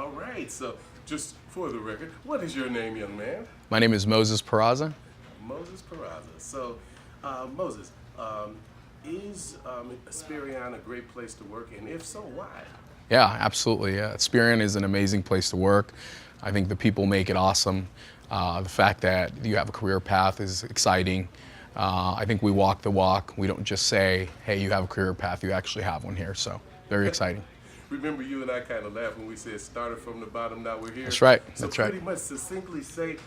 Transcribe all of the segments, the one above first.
All right, so just for the record, what is your name, young man? My name is Moses Peraza. Moses Peraza. So, Moses, is Spireon a great place to work, and if so, why? Yeah, absolutely. Yeah. Spireon is an amazing place to work. I think the people make it awesome. The fact that you have a career path is exciting. I think we walk the walk. We don't just say, hey, you have a career path. You actually have one here. So very exciting. Remember, you and I kind of laughed when we said started from the bottom, now we're here. That's right. So That's right. pretty much succinctly say,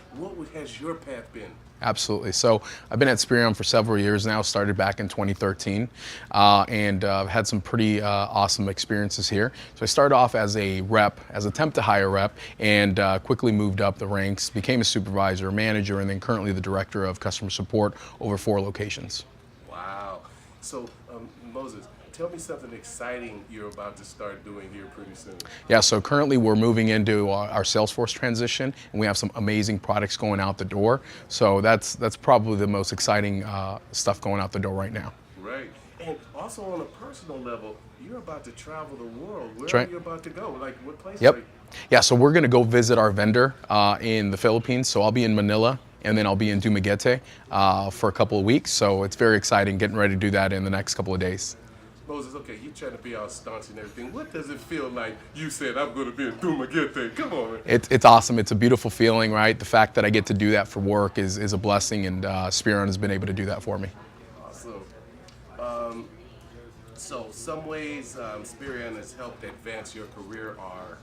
has your path been? Absolutely. So I've been at Spireon for several years now, started back in 2013, and I've had some pretty awesome experiences here. So I started off as a rep, as a temp to hire rep, and quickly moved up the ranks, became a supervisor, manager, and then currently the director of customer support over 4 locations. Wow. So, Moses, tell me something exciting you're about to start doing here pretty soon. Yeah, so currently we're moving into our Salesforce transition, and we have some amazing products going out the door. So that's probably the most exciting stuff going out the door right now. Right. And also on a personal level, you're about to travel the world. Where right. are you about to go? Like what place? Yep. Yeah, so we're going to go visit our vendor in the Philippines. So I'll be in Manila, and then I'll be in Dumaguete for a couple of weeks. So it's very exciting, getting ready to do that in the next couple of days. Moses, okay, you're trying to be all staunch and everything. What does it feel like you said, I'm going to be in Dumaguete? Come on, man. It's awesome. It's a beautiful feeling, right? The fact that I get to do that for work is a blessing, and Spireon has been able to do that for me. Awesome. So some ways Spireon has helped advance your career are?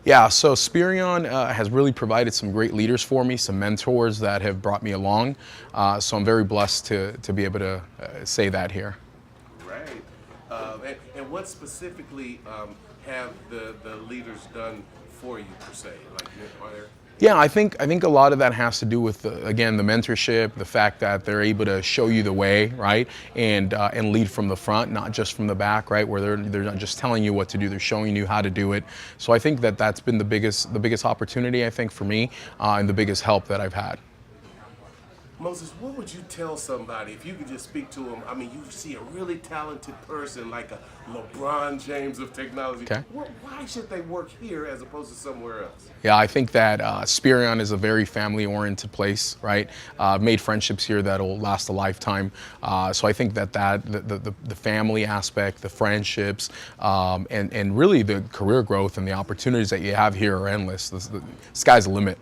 Yeah, so Spireon has really provided some great leaders for me, some mentors that have brought me along. So I'm very blessed to be able to say that here. And what specifically have the leaders done for you per se? Like, are there? Yeah, I think a lot of that has to do with again the mentorship, the fact that they're able to show you the way, right, and lead from the front, not just from the back, right, where they're not just telling you what to do, they're showing you how to do it. So I think that's been the biggest opportunity I think for me, and the biggest help that I've had. Moses, what would you tell somebody if you could just speak to them? I mean, you see a really talented person like a LeBron James of technology. Okay. Why should they work here as opposed to somewhere else? Yeah, I think that Spireon is a very family-oriented place, right? Made friendships here that'll last a lifetime. So I think that the family aspect, the friendships, and really the career growth and the opportunities that you have here are endless. The sky's the limit.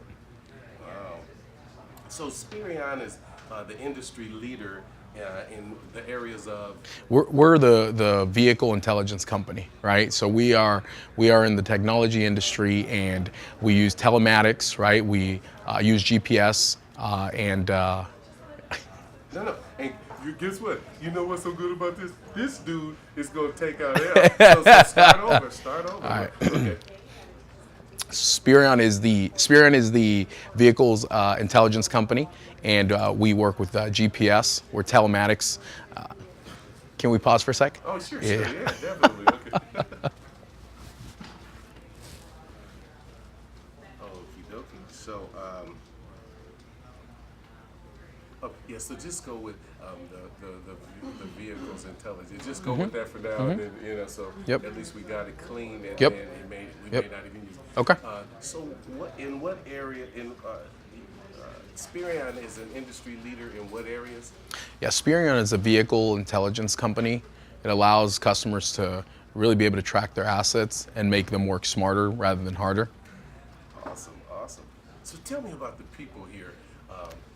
So Spireon is the industry leader in the areas of? We're the vehicle intelligence company, right? So we are in the technology industry, and we use telematics, right? We use GPS and. No. And you guess what? You know what's so good about this? This dude is going to take out L. So start over. All right. Okay. Spireon is the vehicles intelligence company, and we work with GPS. We're telematics. Can we pause for a sec? Oh, sure, yeah, definitely. Okay. Okie dokie. So, yeah. So just go with the vehicles intelligence. Just go with that for now, and then So Yep. at least we got it clean, and Yep. we Yep. may not even use it. Okay. So what area Spireon is an industry leader in what areas? Yeah, Spireon is a vehicle intelligence company. It allows customers to really be able to track their assets and make them work smarter rather than harder. Awesome. So tell me about the people here,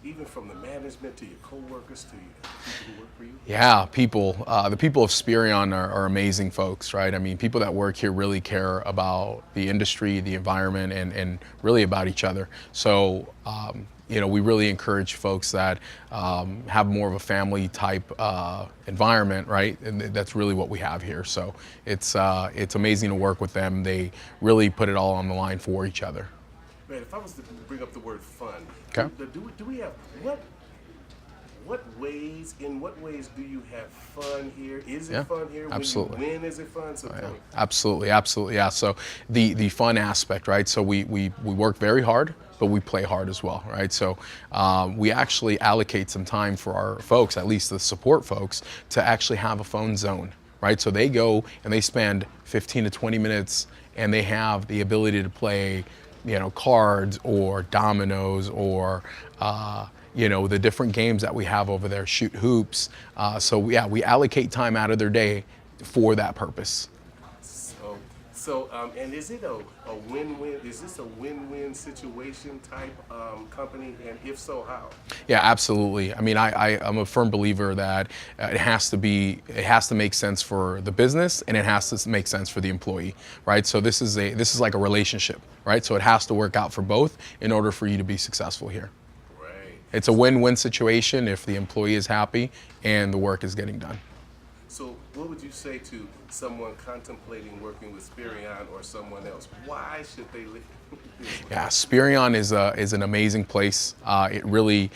even from the management to your coworkers to your people who work for you. Yeah, the people of Spireon are amazing folks, right? I mean, people that work here really care about the industry, the environment, and really about each other. So, we really encourage folks that have more of a family type environment, right? And that's really what we have here. So it's amazing to work with them. They really put it all on the line for each other. Man, if I was to bring up the word fun, okay. do we have in what ways do you have fun here? Is it fun here? Absolutely. When you win, is it fun? So tell me. Absolutely, yeah. So the fun aspect, right? So we work very hard, but we play hard as well, right? So we actually allocate some time for our folks, at least the support folks, to actually have a phone zone, right? So they go and they spend 15 to 20 minutes and they have the ability to play, cards or dominoes or, the different games that we have over there, shoot hoops. So yeah, we allocate time out of their day for that purpose. And is it a win-win? Is this a win-win situation type company? And if so, how? Yeah, absolutely. I mean, I'm a firm believer that it has to make sense for the business and it has to make sense for the employee, right? So this is like a relationship, right? So it has to work out for both in order for you to be successful here. Right. It's a win-win situation if the employee is happy and the work is getting done. So what would you say to someone contemplating working with Spireon or someone else? Why should they live? Yeah, Spireon is an amazing place. It really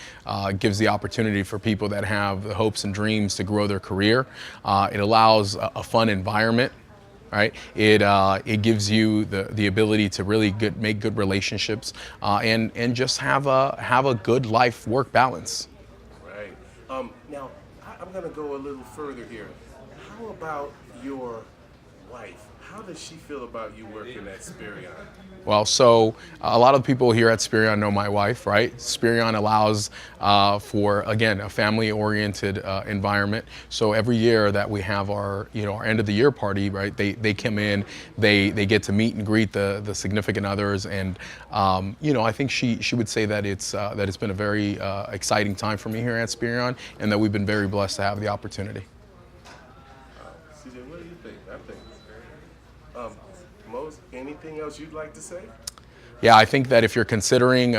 gives the opportunity for people that have the hopes and dreams to grow their career. It allows a fun environment, right? It gives you the ability to really make good relationships and just have a good life-work balance. Right. Now, I'm going to go a little further here. How about your wife? How does she feel about you working at Spireon? Well, so a lot of people here at Spireon know my wife, right? Spireon allows for, again, a family-oriented environment. So every year that we have our end of the year party, right? They come in, they get to meet and greet the significant others, and I think she would say that it's been a very exciting time for me here at Spireon, and that we've been very blessed to have the opportunity. CJ, what do you think? I think. Mose, anything else you'd like to say? Yeah, I think that if you're considering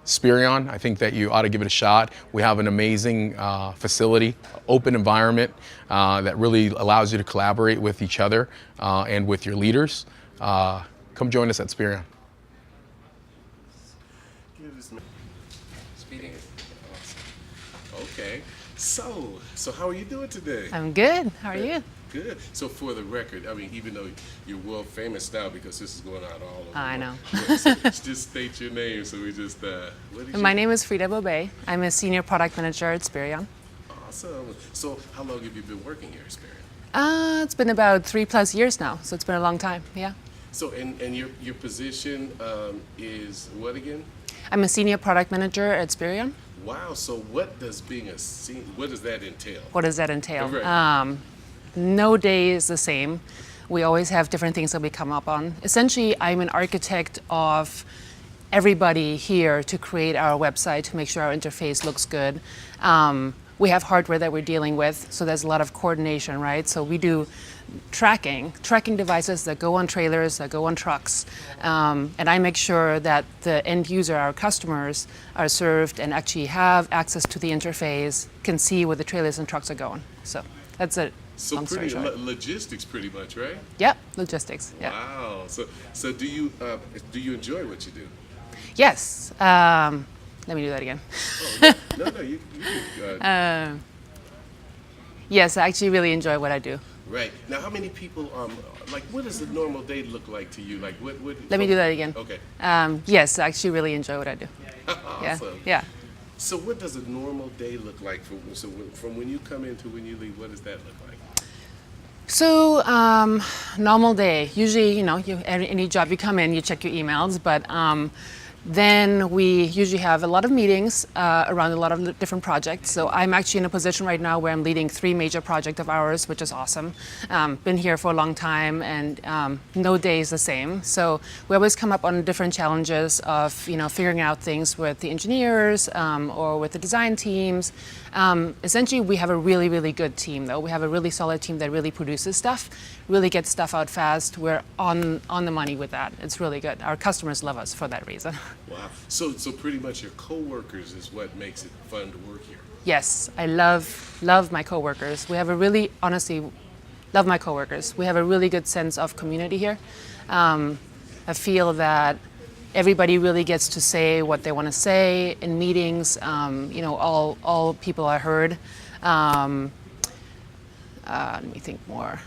Spireon, I think that you ought to give it a shot. We have an amazing facility, open environment that really allows you to collaborate with each other and with your leaders. Come join us at Spireon. Speeding. Okay. So how are you doing today? I'm good. How are you? Good. So for the record, I mean, even though you're world famous now because this is going out all over. I know. So just state your name. So we just. My name is Frida Bobet. I'm a senior product manager at Spireon. Awesome. So how long have you been working here at Spireon? It's been about 3+ years now, so it's been a long time. Yeah. So and your position is what again? I'm a senior product manager at Spireon. Wow. So what does that entail? What does that entail? Right. No day is the same. We always have different things that we come up on. Essentially, I'm an architect of everybody here to create our website, to make sure our interface looks good. We have hardware that we're dealing with, so there's a lot of coordination, right? So we do tracking devices that go on trailers, that go on trucks, and I make sure that the end user, our customers, are served and actually have access to the interface, can see where the trailers and trucks are going. So that's it. So pretty logistics, pretty much, right? Yep, logistics. Yeah. Wow. So do you enjoy what you do? Yes. Let me do that again. Oh, no, you do. Yes, I actually really enjoy what I do. Right. Now, how many people, what does a normal day look like to you? Like, what? Let me do that again. Okay. Yes, I actually really enjoy what I do. Yeah. Awesome. Yeah. So what does a normal day look like from when you come in to when you leave? What does that look like? So, normal day. Usually, any job you come in, you check your emails, but then we usually have a lot of meetings around a lot of different projects. So I'm actually in a position right now where I'm leading 3 major projects of ours, which is awesome. Been here for a long time, and no day is the same. So we always come up on different challenges of figuring out things with the engineers or with the design teams. Essentially, we have a really, really good team, though. We have a really solid team that really produces stuff, really gets stuff out fast. We're on the money with that. It's really good. Our customers love us for that reason. Wow. So pretty much your coworkers is what makes it fun to work here. Yes, I love my coworkers. We have honestly, love my coworkers. We have a really good sense of community here. I feel that everybody really gets to say what they want to say in meetings. All people are heard. Let me think more.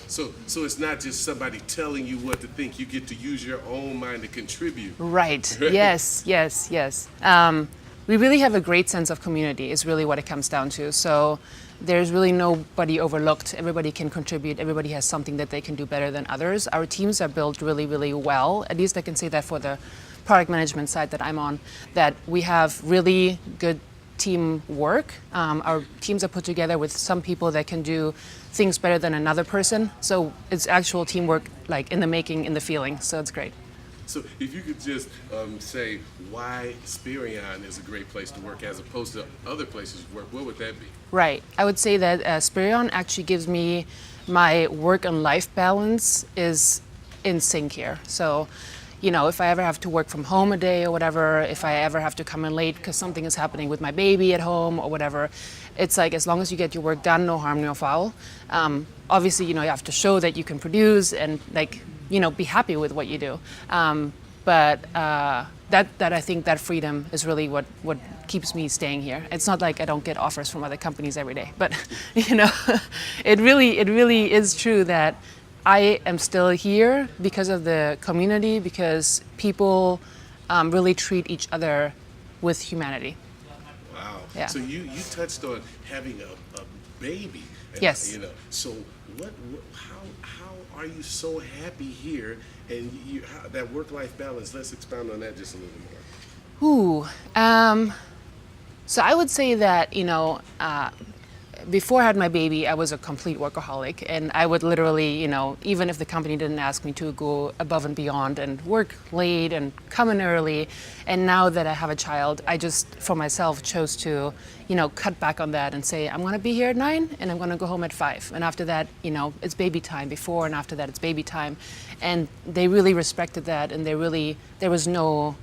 So it's not just somebody telling you what to think. You get to use your own mind to contribute. Right. Yes. we really have a great sense of community is really what it comes down to. So there's really nobody overlooked. Everybody can contribute. Everybody has something that they can do better than others. Our teams are built really, really well. At least I can say that for the product management side that I'm on, that we have really good teamwork. Our teams are put together with some people that can do things better than another person. So it's actual teamwork, like in the making, in the feeling. So it's great. So if you could just say why Spireon is a great place to work as opposed to other places you work, what would that be? Right. I would say that Spireon actually gives me my work and life balance is in sync here. So, you know, if I ever have to work from home a day or whatever, if I ever have to come in late because something is happening with my baby at home or whatever, it's like as long as you get your work done, no harm, no foul. Obviously, you know, you have to show that you can produce and like, you know, be happy with what you do. But I think that freedom is really what keeps me staying here. It's not like I don't get offers from other companies every day, but you know, it really is true that I am still here because of the community, because people really treat each other with humanity. Wow. Yeah. So you touched on having a baby. And, Yes. You know. So how are you so happy here and that work-life balance? Let's expound on that just a little more. So I would say that, you know, before I had my baby, I was a complete workaholic, and I would literally, you know, even if the company didn't ask me to, go above and beyond and work late and come in early. And now that I have a child, I just, for myself, chose to, you know, cut back on that and say, I'm going to be here at 9 and I'm going to go home at 5. And after that, you know, it's baby time. Before and after that, it's baby time. And they really respected that, and there was no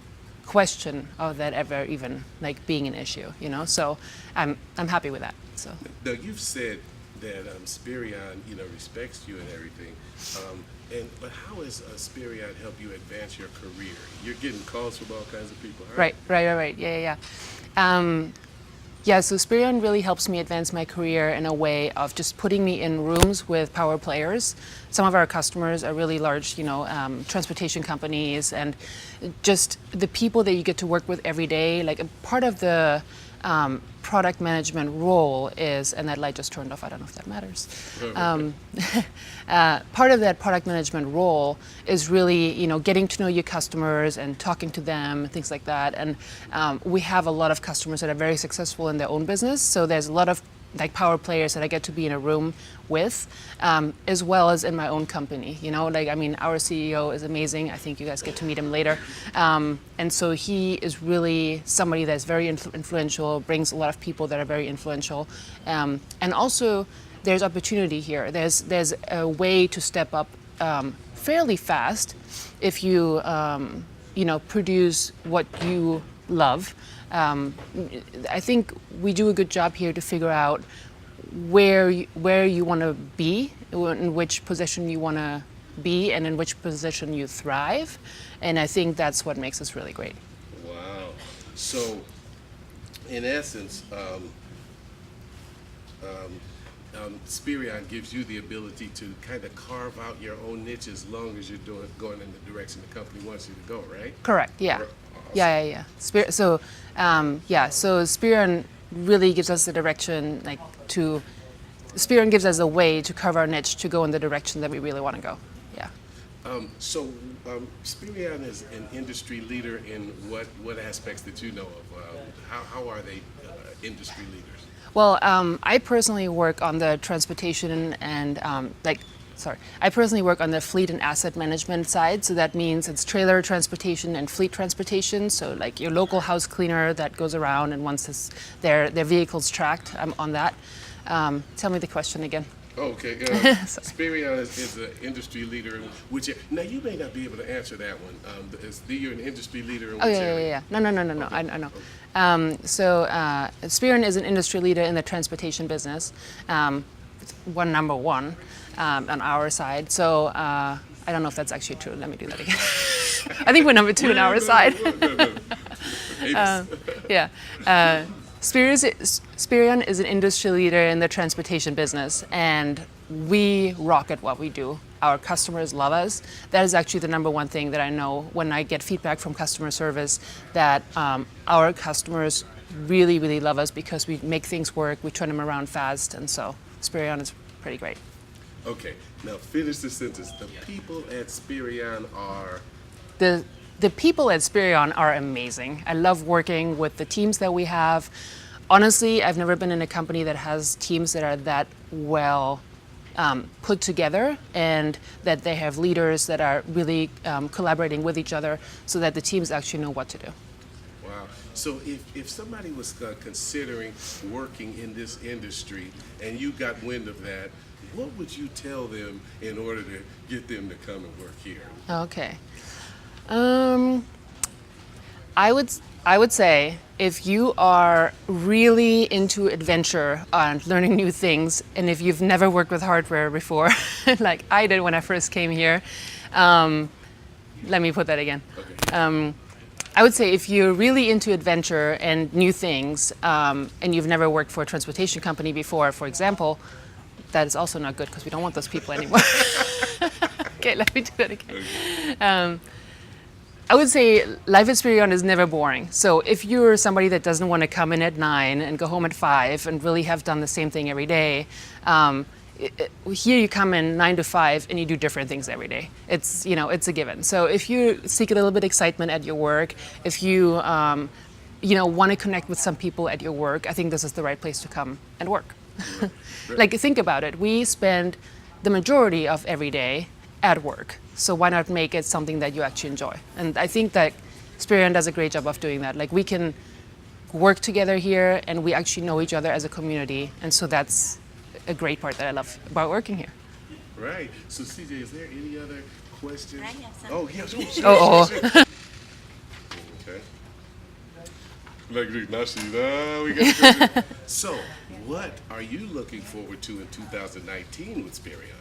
question of that ever even like being an issue, you know. So I'm happy with that. So Now you've said that Spireon, you know, respects you and everything, but how has Spireon helped you advance your career? You're getting calls from all kinds of people, right? Right. Yeah. So Spireon really helps me advance my career in a way of just putting me in rooms with power players. Some of our customers are really large, you know, transportation companies, and just the people that you get to work with every day. Like a part of the product management role is, and that light just turned off, I don't know if that matters. Part of that product management role is really, you know, getting to know your customers and talking to them, things like that. And we have a lot of customers that are very successful in their own business. So there's a lot of like power players that I get to be in a room with, as well as in my own company. You know, like, I mean, our CEO is amazing. I think you guys get to meet him later. And so he is really somebody that's very influential, brings a lot of people that are very influential. And also, there's opportunity here. There's a way to step up fairly fast if you, you know, produce what you love. I think we do a good job here to figure out where you want to be, in which position you want to be, and in which position you thrive. And I think that's what makes us really great. Wow. So, in essence, Spireon gives you the ability to kind of carve out your own niche as long as you're going in the direction the company wants you to go, right? Correct. Yeah. Awesome. Yeah. So Spireon really gives us the direction, like to. Spireon gives us a way to carve our niche to go in the direction that we really want to go. Yeah. So Spireon is an industry leader in what aspects that you know of? How are they industry leaders? Well, I personally work on the transportation and I personally work on the fleet and asset management side. So that means it's trailer transportation and fleet transportation. So like your local house cleaner that goes around and wants their vehicles tracked. I'm on that. Tell me the question again. Okay. Spireon is an industry leader in which. Now you may not be able to answer that one. You're an industry leader in which area? Yeah. No. Okay. I know. Spireon is an industry leader in the transportation business. Number one on our side. So I don't know if that's actually true. Let me do that again. I think we're number 2 on our side. Spireon is an industry leader in the transportation business, and we rock at what we do. Our customers love us. That is actually the number one thing that I know when I get feedback from customer service, that our customers really, really love us because we make things work, we turn them around fast, and so Spireon is pretty great. Okay, now finish the sentence. The people at Spireon are. The people at Spireon are amazing. I love working with the teams that we have. Honestly, I've never been in a company that has teams that are that well put together, and that they have leaders that are really collaborating with each other so that the teams actually know what to do. Wow. So if somebody was considering working in this industry and you got wind of that, what would you tell them in order to get them to come and work here? Okay. I would say if you are really into adventure and learning new things, and if you've never worked with hardware before, like I did when I first came here, let me put that again. Okay. I would say if you're really into adventure and new things, and you've never worked for a transportation company before, for example, that is also not good because we don't want those people anymore. Okay, let me do that again. I would say life at Spireon is never boring. So if you're somebody that doesn't want to come in at 9 and go home at 5 and really have done the same thing every day, here you come in 9 to 5 and you do different things every day. It's, it's a given. So if you seek a little bit of excitement at your work, if you, want to connect with some people at your work, I think this is the right place to come and work. Like, think about it. We spend the majority of every day at work. So why not make it something that you actually enjoy? And I think that Spireon does a great job of doing that. Like, we can work together here and we actually know each other as a community. And so that's a great part that I love about working here. Right. So CJ, is there any other questions? I have some. Oh, yeah. Sure, Oh. sure. Okay. Like, now she's, we got to So, what are you looking forward to in 2019 with Spireon?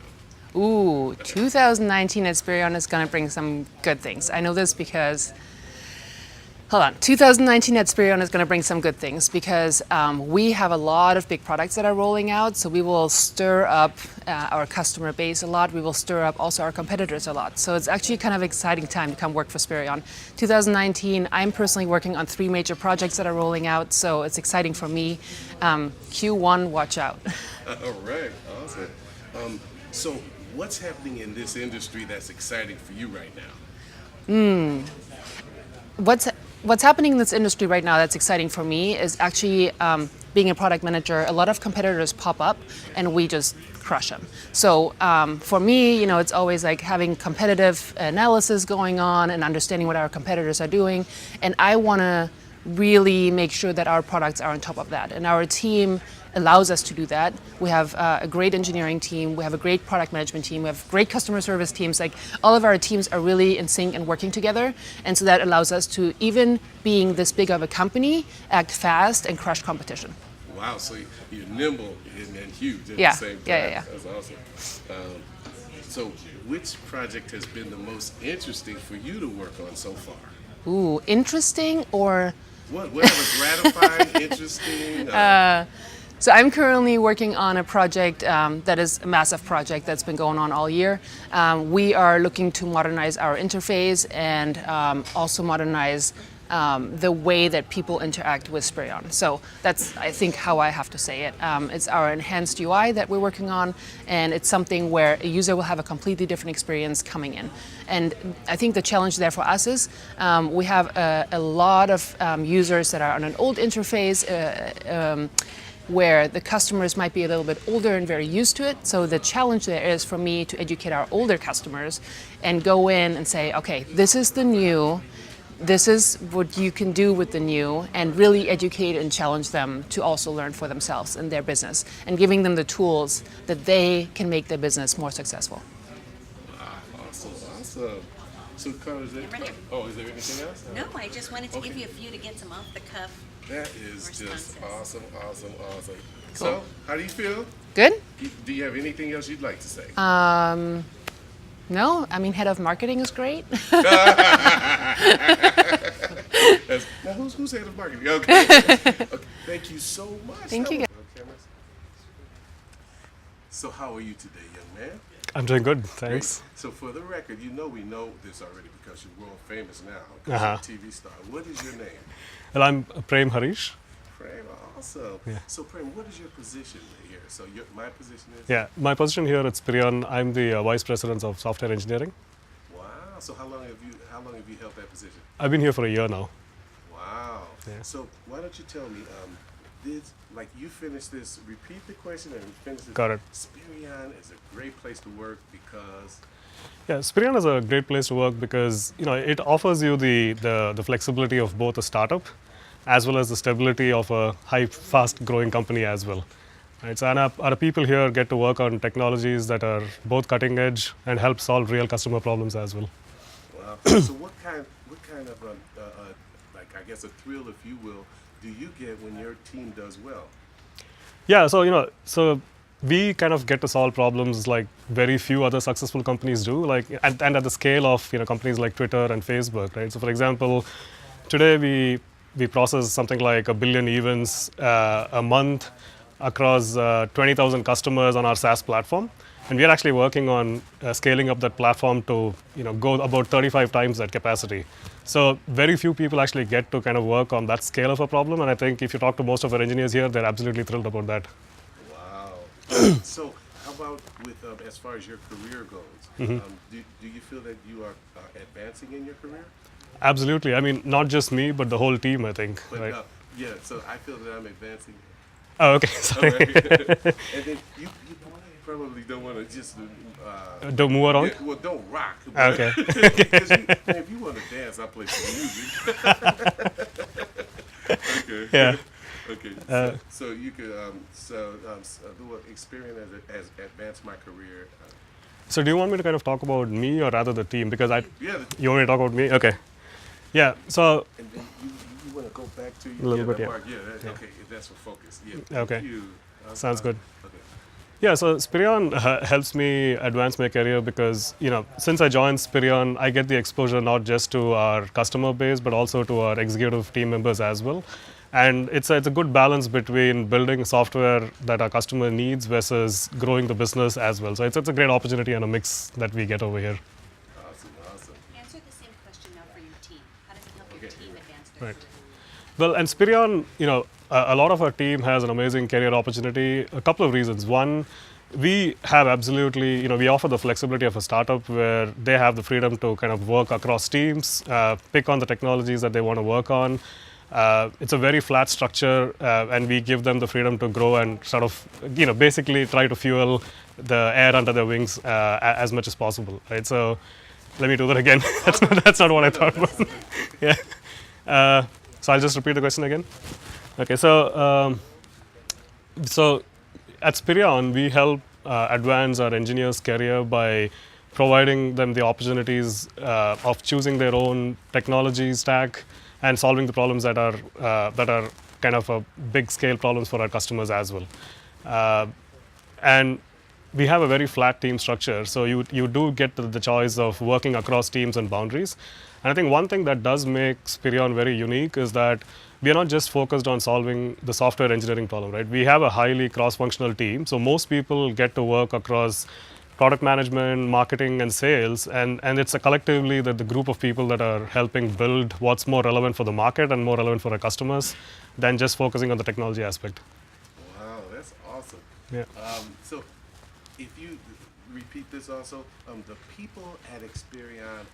Ooh, 2019 at Spireon is going to bring some good things. I know this because, 2019 at Spireon is going to bring some good things because we have a lot of big products that are rolling out. So we will stir up our customer base a lot. We will stir up also our competitors a lot. So it's actually kind of exciting time to come work for Spireon. 2019, I'm personally working on 3 major projects that are rolling out. So it's exciting for me. Q1, watch out. All right. Awesome. So, what's happening in this industry that's exciting for you right now? What's happening in this industry right now that's exciting for me is actually being a product manager. A lot of competitors pop up and we just crush them. So for me, it's always like having competitive analysis going on and understanding what our competitors are doing. And I want to really make sure that our products are on top of that. And our team allows us to do that. We have a great engineering team, we have a great product management team, we have great customer service teams. Like, all of our teams are really in sync and working together. And so that allows us to, even being this big of a company, act fast and crush competition. Wow, so you're nimble and huge at Yeah, the same time. yeah. That's awesome. So which project has been the most interesting for you to work on so far? Ooh, interesting or? Whatever, gratifying, interesting. So I'm currently working on a project that is a massive project that's been going on all year. We are looking to modernize our interface and also modernize the way that people interact with Spireon. So that's, I think, how I have to say it. It's our enhanced UI that we're working on, and it's something where a user will have a completely different experience coming in. And I think the challenge there for us is we have a lot of users that are on an old interface, where the customers might be a little bit older and very used to it. So the challenge there is for me to educate our older customers and go in and say, okay, this is the new, this is what you can do with the new, and really educate and challenge them to also learn for themselves in their business, and giving them the tools that they can make their business more successful. Awesome. So, Carl, is there anything else? No, I just wanted to give you a few to get some off the cuff. That is just responses. awesome. Cool. So, how do you feel? Good? Do you have anything else you'd like to say? No, I mean, head of marketing is great. Now, who's head of marketing? Okay. Thank you so much. Thank you. So how are you today, young man? I'm doing good, thanks. Great. So for the record, we know this already because you're world famous now, because Uh-huh. you're a TV star. What is your name? Well, I'm Prem Harish. Prem, awesome. Yeah. So Prem, what is your position here? So my position is? Yeah, my position here at Spireon, I'm the Vice President of Software Engineering. Wow. So how long have you held that position? I've been here for a year now. Wow. Yeah. So why don't you tell me, you finished this, repeat the question and finish this. Got it. Spireon is a great place to work because, Yeah, Spireon is a great place to work because it offers you the flexibility of both a startup as well as the stability of a fast growing company as well. Right, so our people here get to work on technologies that are both cutting edge and help solve real customer problems as well. wow. So what kind of I guess a thrill, if you will, do you get when your team does well? Yeah, so we kind of get to solve problems like very few other successful companies do, and at the scale of companies like Twitter and Facebook, right? So for example, today we process something like 1 billion events a month across 20,000 customers on our SaaS platform, and we are actually working on scaling up that platform to go about 35 times that capacity. So very few people actually get to kind of work on that scale of a problem, and I think if you talk to most of our engineers here, they're absolutely thrilled about that. Wow. So how about with as far as your career goes? Do you feel that you are advancing in your career? Absolutely. I mean, not just me, but the whole team, I think. But Right? yeah, so I feel that I'm advancing. Oh, okay. Sorry. And then you probably don't want to just Don't move around? well, don't rock. Okay. Because if you want to dance, I'll play some music. Okay. Yeah. Okay. So you could Experience has advanced my career. So do you want me to kind of talk about me or rather the team? Because Yeah. you want me to talk about me? Okay. Yeah. So And then you want to go back to A little bit, that yeah. part? Yeah. Okay. That's for focus. Yeah. Okay. Thank you. Sounds good. Okay. Yeah, so Spireon helps me advance my career because, since I joined Spireon, I get the exposure not just to our customer base, but also to our executive team members as well. And it's a good balance between building software that our customer needs versus growing the business as well. So it's a great opportunity and a mix that we get over here. Awesome. Answer the same question now for your team. How does it help your team advance their Right. career? Well, and Spireon, a lot of our team has an amazing career opportunity. A couple of reasons. One, we have absolutely, we offer the flexibility of a startup where they have the freedom to kind of work across teams, pick on the technologies that they want to work on. It's a very flat structure, and we give them the freedom to grow and sort of, basically try to fuel the air under their wings as much as possible, right? So let me do that again. That's not what I thought about. Yeah. So I'll just repeat the question again. Okay, so at Spireon, we help advance our engineers' career by providing them the opportunities of choosing their own technology stack and solving the problems that are kind of a big scale problems for our customers as well. And we have a very flat team structure, so you do get the choice of working across teams and boundaries. And I think one thing that does make Spireon very unique is that we are not just focused on solving the software engineering problem, right? We have a highly cross-functional team, so most people get to work across product management, marketing, and sales, and it's collectively the group of people that are helping build what's more relevant for the market and more relevant for our customers than just focusing on the technology aspect. Wow, that's awesome. Yeah. So if you repeat this also, the people at Spireon,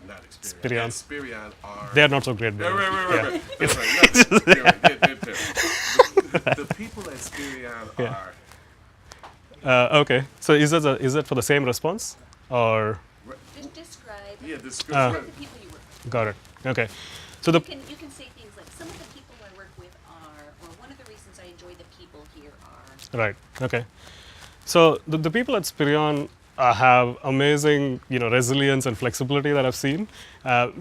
not Experion, Spireon. Spireon are... They're not so great. Though. Right. That's right. Not Spireon. They're terrible. The people at Spireon Yeah. are... Okay, so is that for the same response, or? Just describe Yeah, describe the people you work with. Got it. Okay, so You can say things like, some of the people I work with are, or one of the reasons I enjoy the people here are. Right. Okay. So the people at Spireon have amazing, resilience and flexibility that I've seen.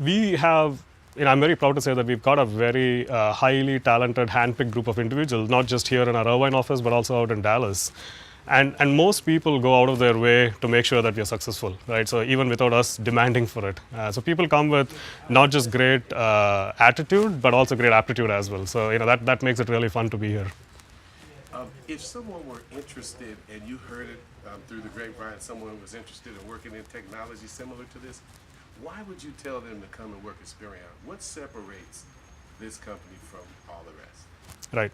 We have, I'm very proud to say that we've got a very highly talented, handpicked group of individuals, not just here in our Irvine office, but also out in Dallas. And most people go out of their way to make sure that we are successful, right? So even without us demanding for it. So people come with not just great attitude, but also great aptitude as well. So that makes it really fun to be here. If someone were interested, and you heard it through the grapevine, someone was interested in working in technology similar to this, why would you tell them to come and work at Spireon? What separates this company from all the rest? Right.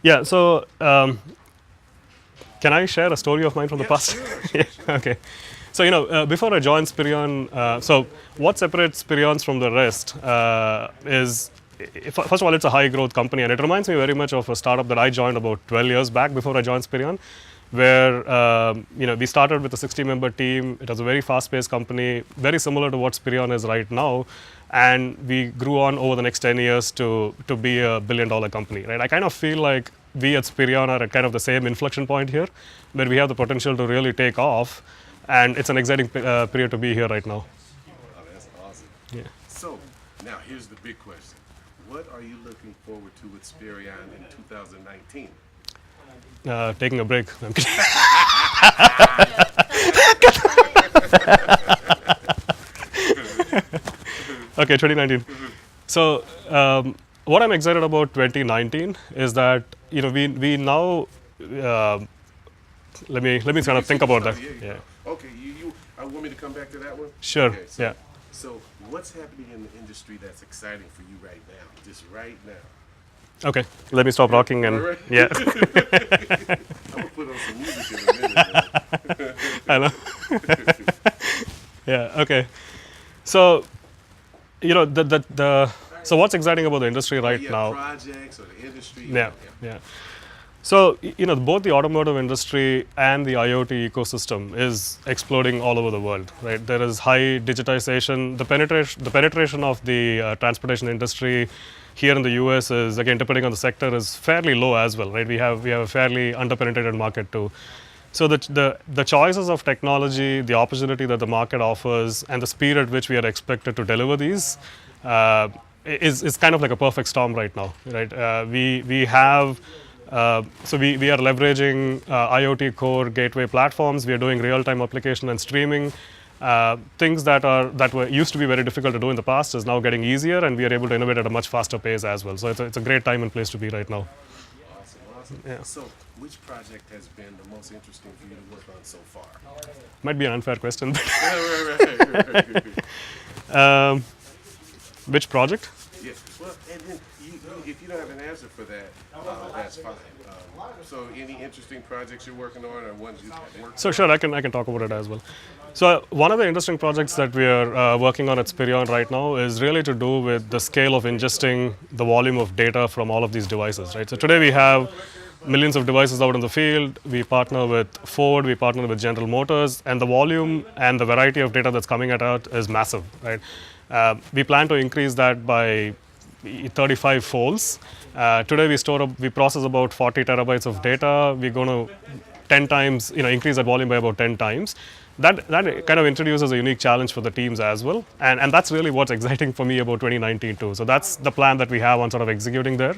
Yeah. So, can I share a story of mine from the past? Sure. Okay. So, before I joined Spireon, so what separates Spirions from the rest is, first of all, it's a high growth company, and it reminds me very much of a startup that I joined about 12 years back before I joined Spireon, where we started with a 60-member team. It was a very fast-paced company, very similar to what Spireon is right now, and we grew on over the next 10 years to be a billion-dollar company. Right? I kind of feel like we at Spireon are at kind of the same inflection point here, where we have the potential to really take off, and it's an exciting period to be here right now. Oh, that's awesome. Yeah. So, now here's the big question. What are you looking forward to with Spireon in 2019? Taking a break. I'm kidding. Okay, 2019. So, what I'm excited about 2019 is that we now. Let me kind of think about that. Yeah. Okay, you want me to come back to that one? Sure. Okay, so, Yeah. So, what's happening in the industry that's exciting for you right now? Just right now. Okay. Let me stop rocking and All right. yeah. I'm gonna put on some music in a minute. I know. Yeah. Okay. So, so what's exciting about the industry right Yeah, now? projects or the industry. Yeah. So, both the automotive industry and the IoT ecosystem is exploding all over the world, right? There is high digitization. The penetration of the transportation industry here in the US is, again, depending on the sector, is fairly low as well, right? We have a fairly underpenetrated market too. So the choices of technology, the opportunity that the market offers, and the speed at which we are expected to deliver these is kind of like a perfect storm right now, right? We have. So we are leveraging IoT core gateway platforms. We are doing real-time application and streaming. Things that were used to be very difficult to do in the past is now getting easier, and we are able to innovate at a much faster pace as well. So it's a great time and place to be right now. Awesome. Yeah. So, which project has been the most interesting for you to work on so far? Might be an unfair question, but Right. which project? Yeah. Well, and then if you don't have an answer for that, that's fine. So, any interesting projects you're working on, or ones you've worked So on? sure, I can talk about it as well. So one of the interesting projects that we are working on at Spireon right now is really to do with the scale of ingesting the volume of data from all of these devices, right? So today we have millions of devices out in the field. We partner with Ford, we partner with General Motors, and the volume and the variety of data that's coming at us is massive, right? We plan to increase that by 35 folds. Today we process about 40 terabytes of data. We're going to 10 times, increase that volume by about 10 times. That kind of introduces a unique challenge for the teams as well. And that's really what's exciting for me about 2019 too. So that's the plan that we have on sort of executing there,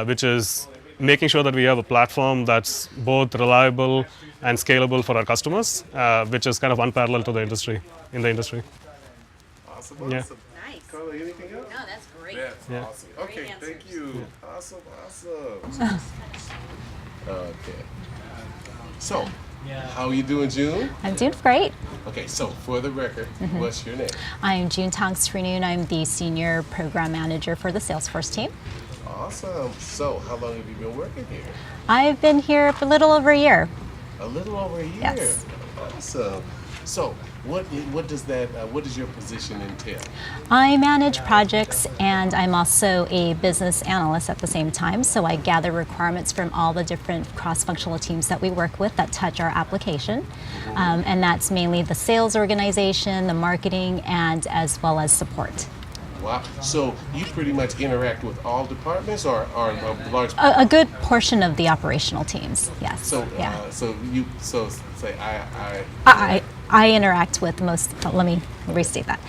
which is making sure that we have a platform that's both reliable and scalable for our customers, which is kind of unparalleled to the industry, in the industry. Awesome. Yeah. Nice. Carla, anything else? No, that's great. That's Yeah. awesome. Great Okay, answers. thank you. Awesome. Okay. So, how are you doing, June? I'm doing great. Okay, so for the record, what's your name? I'm June Tong-Srinu, and I'm the Senior Program Manager for the Salesforce team. Awesome. So, how long have you been working here? I've been here for a little over a year. A little over a year. Yes. Awesome. So, what does your position entail? I manage projects, and I'm also a business analyst at the same time, so I gather requirements from all the different cross-functional teams that we work with that touch our application. And that's mainly the sales organization, the marketing, and as well as support. Wow. So, you pretty much interact with all departments, or a large? A good portion of the operational teams, yes. So, yeah. I interact with let me restate that.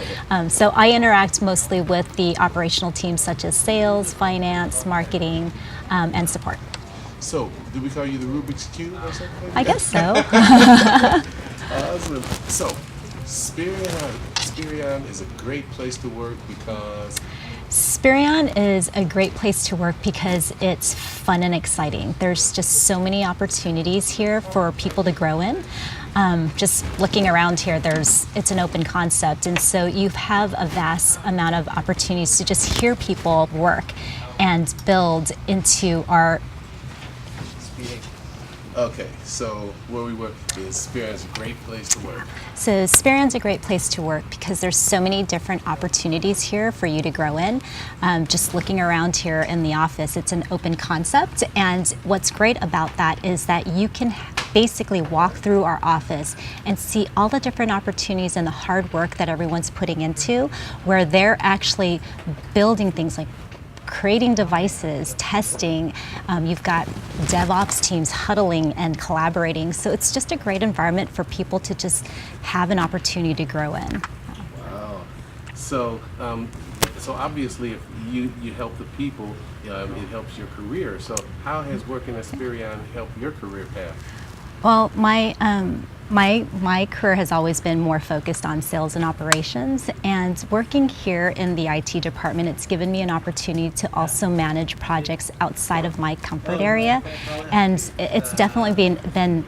So I interact mostly with the operational teams such as sales, finance, marketing, and support. So, do we call you the Rubik's Cube or something? I guess so. Awesome. So, Spireon is a great place to work because Spireon is a great place to work because it's fun and exciting. There's just so many opportunities here for people to grow in. Just looking around here, it's an open concept, and so you have a vast amount of opportunities to just hear people work and build into our. Okay, so where we work is Spireon's a great place to work. So Spireon's a great place to work because there's so many different opportunities here for you to grow in. Just looking around here in the office, it's an open concept, and what's great about that is that you can basically walk through our office and see all the different opportunities and the hard work that everyone's putting into, where they're actually building things like creating devices, testing. You've got DevOps teams huddling and collaborating. So it's just a great environment for people to just have an opportunity to grow in. Wow. So, so obviously, if you help the people, it helps your career. So, how has working at Spireon helped your career path? Well, my career has always been more focused on sales and operations, and working here in the IT department, it's given me an opportunity to also manage projects outside of my comfort area, and it's definitely been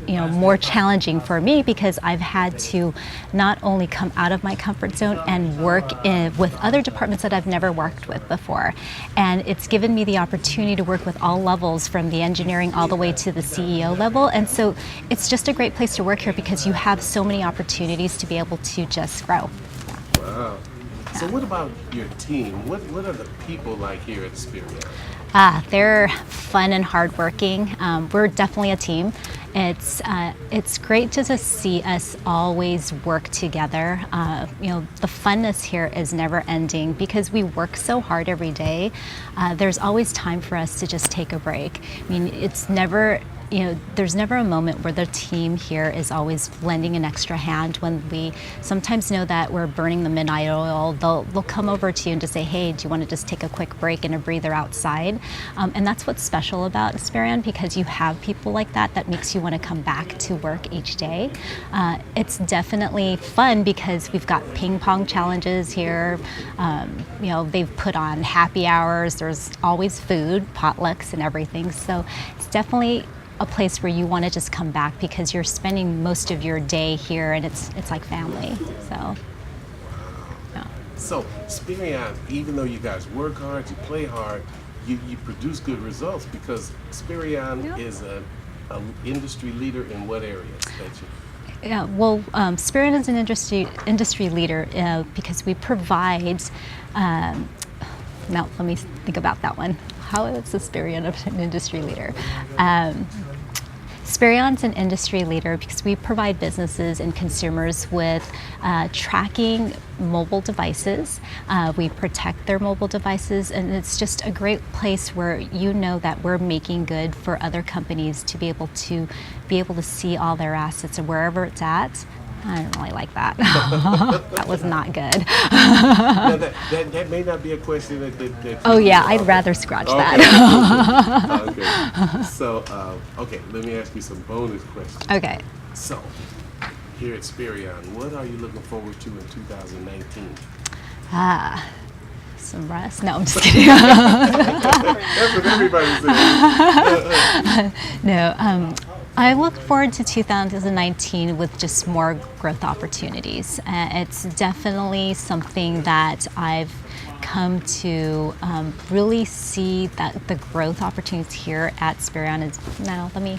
more challenging for me because I've had to not only come out of my comfort zone and work with other departments that I've never worked with before. And it's given me the opportunity to work with all levels, from the engineering all the way to the CEO level. And so it's just a great place to work here because you have so many opportunities to be able to just grow. Wow. So what about your team? What are the people like here at Spireon? They're fun and hardworking. We're definitely a team. It's great to just see us always work together. The funness here is never ending because we work so hard every day. There's always time for us to just take a break. I mean, it's never. There's never a moment where the team here is always lending an extra hand. When we sometimes know that we're burning the midnight oil, they'll come over to you and just say, hey, do you want to just take a quick break and a breather outside? And that's what's special about Spireon, because you have people like that makes you want to come back to work each day. It's definitely fun because we've got ping pong challenges here. They've put on happy hours. There's always food, potlucks and everything. So it's definitely a place where you want to just come back because you're spending most of your day here, and it's like family. So, yeah. So Spireon, even though you guys work hard, you play hard, you produce good results because Spireon is an industry leader in what areas that you? Yeah, well, Spireon is an industry leader because we provide. Now, let me think about that one. How is the Spireon an industry leader? Spireon's an industry leader because we provide businesses and consumers with tracking mobile devices. We protect their mobile devices, and it's just a great place where you know that we're making good for other companies to be able to see all their assets and wherever it's at. I don't really like that. That was not good. Now that may not be a question that Oh yeah, I'd rather scratch that. Okay. So, okay, let me ask you some bonus questions. Okay. So, here at Spireon, what are you looking forward to in 2019? Some rest? No, I'm just kidding. That's what everybody says. No, I look forward to 2019 with just more growth opportunities. It's definitely something that I've come to really see that the growth opportunities here at Spireon is. Now, let me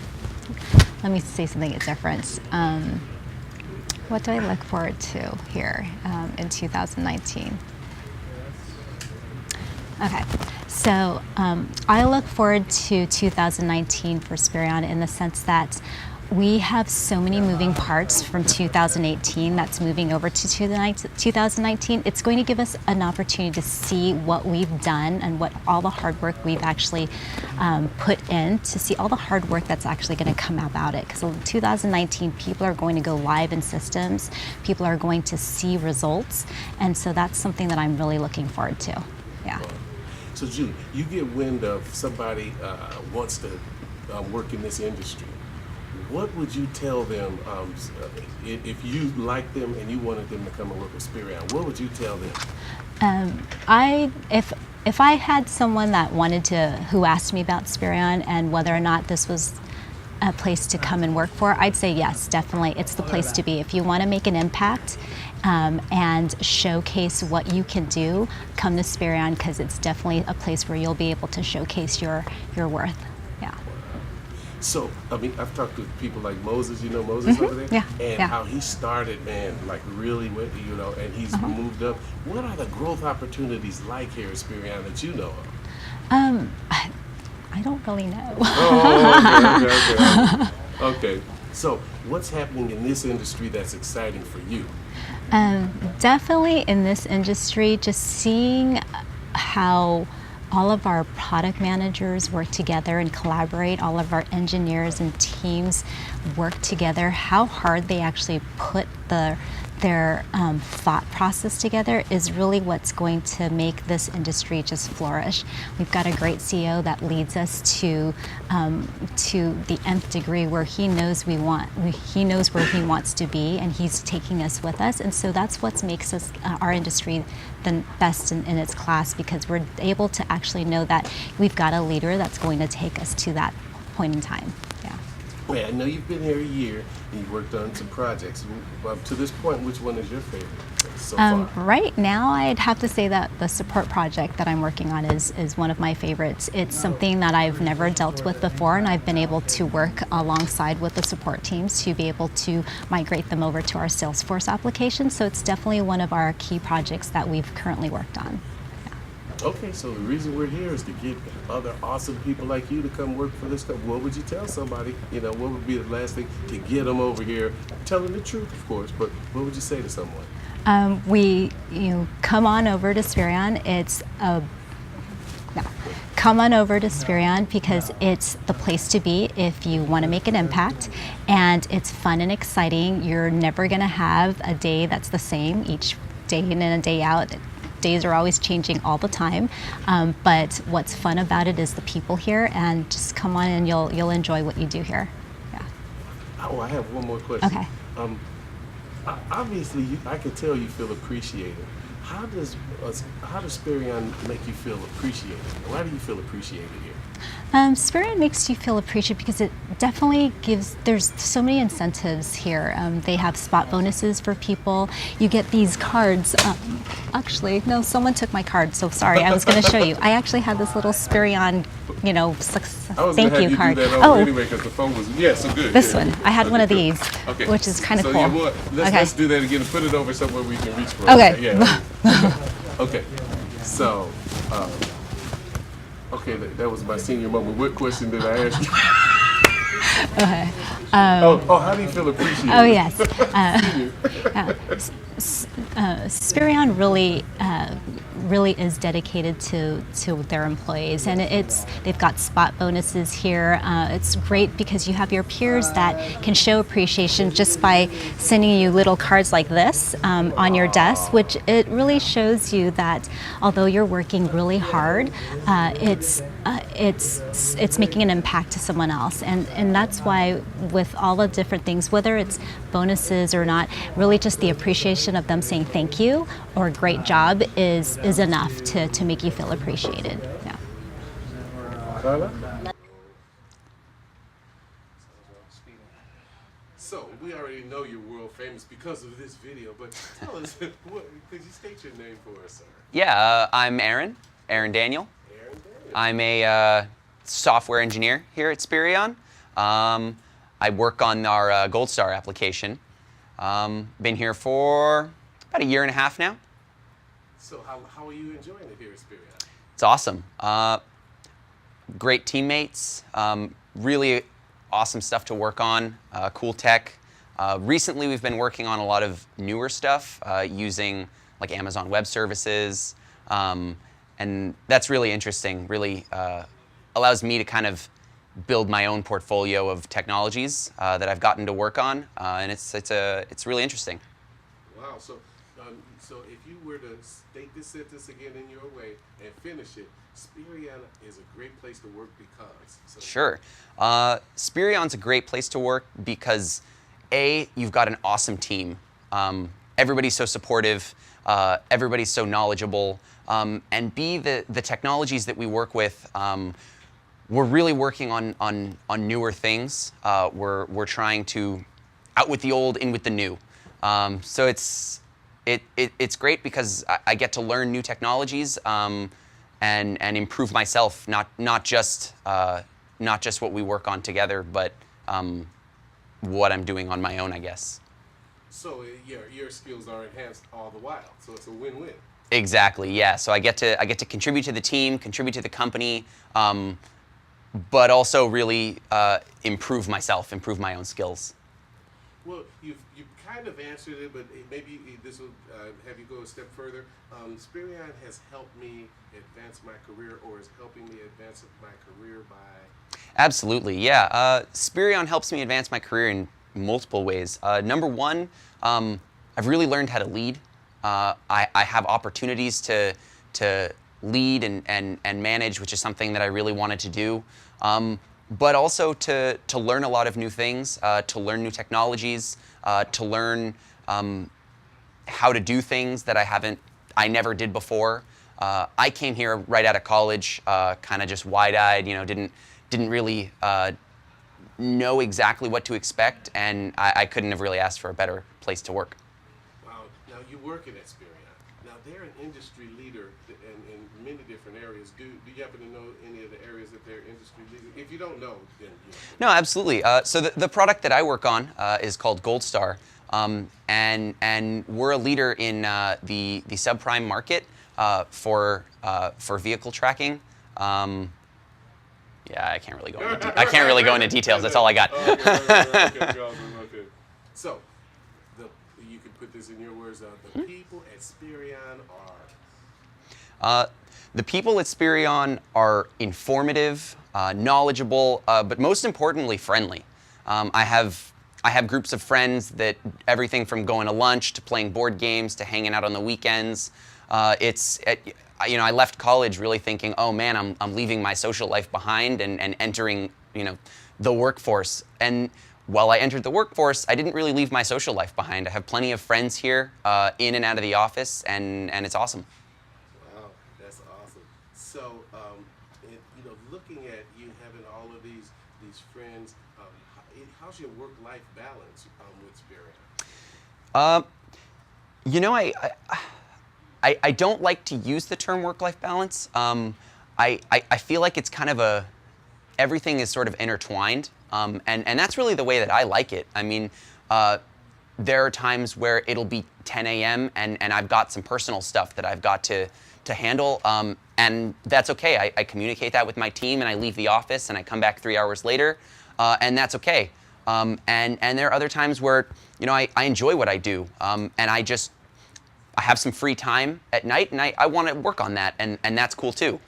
say something different. What do I look forward to here in 2019? Okay, so I look forward to 2019 for Spireon in the sense that we have so many moving parts from 2018 that's moving over to 2019. It's going to give us an opportunity to see what we've done and what all the hard work we've actually put in, to see all the hard work that's actually going to come about it. Because in 2019, people are going to go live in systems, people are going to see results, and so that's something that I'm really looking forward to. Yeah. So, Jude, you get wind of somebody wants to work in this industry. What would you tell them if you liked them and you wanted them to come and work with Spireon? What would you tell them? If I had someone that who asked me about Spireon and whether or not this was a place to come and work for, I'd say yes, definitely. It's the place to be. If you want to make an impact and showcase what you can do, come to Spireon, because it's definitely a place where you'll be able to showcase your worth. Yeah. So, I mean, I've talked to people like Moses, you know Moses over there? Yeah, And yeah. how he started, man, like really, you know, and he's moved up. What are the growth opportunities like here at Spireon that you know of? I don't really know. Oh, okay. Okay. So, what's happening in this industry that's exciting for you? Definitely in this industry, just seeing how all of our product managers work together and collaborate, all of our engineers and teams work together, how hard they actually put their thought process together is really what's going to make this industry just flourish. We've got a great CEO that leads us to the nth degree, where he knows he knows where he wants to be, and he's taking us with us. And so that's what makes us our industry the best in its class, because we're able to actually know that we've got a leader that's going to take us to that point in time. Yeah. Well, I know you've been here a year and you've worked on some projects. To this point, which one is your favorite so far? Right now, I'd have to say that the support project that I'm working on is one of my favorites. It's something that I've never dealt with before, and I've been able to work alongside with the support teams to be able to migrate them over to our Salesforce application. So it's definitely one of our key projects that we've currently worked on. Okay, so the reason we're here is to get other awesome people like you to come work for this company. What would you tell somebody? You know, what would be the last thing to get them over here? Telling the truth, of course, but what would you say to someone? Come on over to Spireon. Come on over to Spireon, because it's the place to be if you want to make an impact, and it's fun and exciting. You're never going to have a day that's the same each day in and a day out. Days are always changing all the time, but what's fun about it is the people here, and just come on and you'll enjoy what you do here. Yeah. Oh, I have one more question. Okay. Obviously, I can tell you feel appreciated. How does Spireon make you feel appreciated? Why do you feel appreciated here? Spireon makes you feel appreciated because it definitely there's so many incentives here. They have spot bonuses for people. You get these cards. Actually, no, someone took my card, so sorry. I was going to show you. I actually had this little Spireon, thank you card. Do that over anyway, because the phone was, so good. This one. I had one of these, which is kind of cool. You know what? Let's do that again and put it over somewhere we can reach for. Okay. Yeah. Okay. So, that was my senior moment. What question did I ask you? Okay. How do you feel appreciated? Oh, yes. Spireon really is dedicated to their employees, and they've got spot bonuses here. It's great because you have your peers that can show appreciation just by sending you little cards like this on your desk, which it really shows you that although you're working really hard, it's making an impact to someone else, and that's why with all the different things, whether it's bonuses or not, really just the appreciation of them saying thank you or great job is enough to make you feel appreciated. Yeah. So we already know you're world famous because of this video, but tell us, could you state your name for us, sir? Yeah, I'm Aaron Daniel. Aaron Daniel. I'm a software engineer here at Spireon. I work on our Gold Star application. Been here for about a year and a half now. So how are you enjoying it here at Spireon? It's awesome. Great teammates, really awesome stuff to work on, cool tech. Recently we've been working on a lot of newer stuff using like Amazon Web Services, and that's really interesting, really allows me to kind of build my own portfolio of technologies that I've gotten to work on, and it's really interesting. Wow. So if you were to state this sentence again in your way and finish it, Spireon is a great place to work because. So. Sure. Spireon's a great place to work because A, you've got an awesome team. everybody's so supportive, everybody's so knowledgeable, and B, the technologies that we work with, we're really working on newer things. We're trying to out with the old, in with the new. So it's great because I get to learn new technologies and improve myself, not just what we work on together, but what I'm doing on my own, I guess. So your skills are enhanced all the while. So it's a win-win. Exactly. Yeah. So I get to contribute to the team, contribute to the company, but also really improve myself, improve my own skills. Well, you've kind of answered it, but maybe this will have you go a step further. Spireon has helped me advance my career, or is helping me advance my career by... Absolutely, yeah. Spireon helps me advance my career in multiple ways. Number one, I've really learned how to lead. I have opportunities to lead and manage, which is something that I really wanted to do. But also to learn a lot of new things, to learn new technologies, to learn how to do things that I never did before. I came here right out of college, kind of just wide-eyed, didn't really know exactly what to expect, and I couldn't have really asked for a better place to work. Wow. Now, you're working at Spireon. Now, they're an industry leader in many different areas. Do you happen to know any of the areas that they're industry leader? If you don't know, then... No, absolutely. So the product that I work on is called Gold Star, and we're a leader in the subprime market for vehicle tracking. Yeah, I can't really go into details. That's all I got. Okay. So, you can put this in your words. The people at Spireon are... The people at Spireon are informative, knowledgeable, but most importantly, friendly. I have groups of friends that everything from going to lunch to playing board games to hanging out on the weekends. I left college really thinking, oh man, I'm leaving my social life behind and entering, the workforce. And while I entered the workforce, I didn't really leave my social life behind. I have plenty of friends here, in and out of the office, and it's awesome. Wow, that's awesome. So, looking at you having all of these friends, how's your work-life balance with Spireon? I don't like to use the term work-life balance. I feel like it's kind of everything is sort of intertwined, and that's really the way that I like it. I mean, there are times where it'll be 10 a.m. and I've got some personal stuff that I've got to handle, and that's okay. I communicate that with my team, and I leave the office, and I come back 3 hours later, and that's okay. And there are other times where, I enjoy what I do, and I have some free time at night, and I want to work on that, and that's cool too.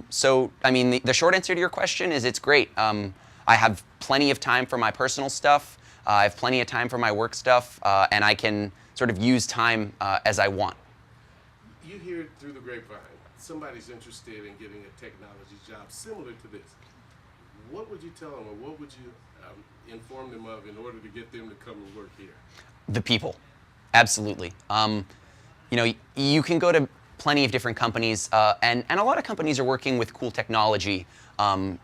So, I mean, the short answer to your question is it's great. I have plenty of time for my personal stuff. I have plenty of time for my work stuff, and I can sort of use time as I want. You hear through the grapevine, somebody's interested in getting a technology job similar to this. What would you tell them, or what would you inform them of in order to get them to come and work here? The people, absolutely. You can go to plenty of different companies, and a lot of companies are working with cool technology,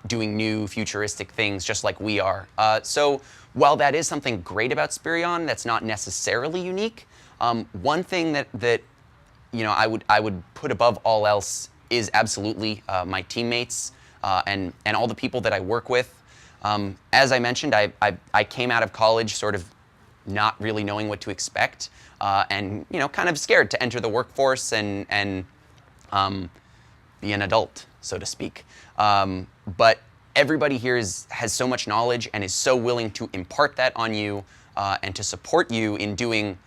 doing new futuristic things just like we are. So while that is something great about Spireon, that's not necessarily unique. One thing that I would put above all else is absolutely my teammates and all the people that I work with. As I mentioned, I came out of college sort of not really knowing what to expect, and kind of scared to enter the workforce and be an adult, so to speak. But everybody here has so much knowledge and is so willing to impart that on you and to support you in doing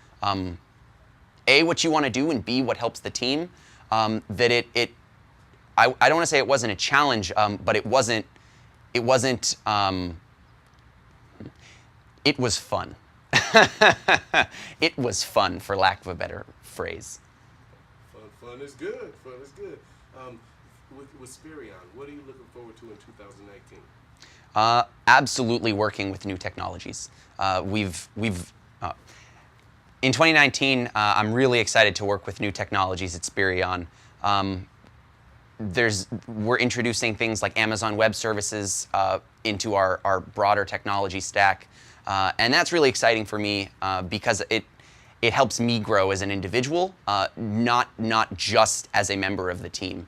A, what you want to do, and B, what helps the team. That I don't want to say it wasn't a challenge, but it was fun. It was fun, for lack of a better phrase. Fun is good. Fun is good. With Spireon, what are you looking forward to in 2019? Absolutely working with new technologies. in 2019, I'm really excited to work with new technologies at Spireon. We're introducing things like Amazon Web Services into our broader technology stack, and that's really exciting for me because it helps me grow as an individual, not just as a member of the team.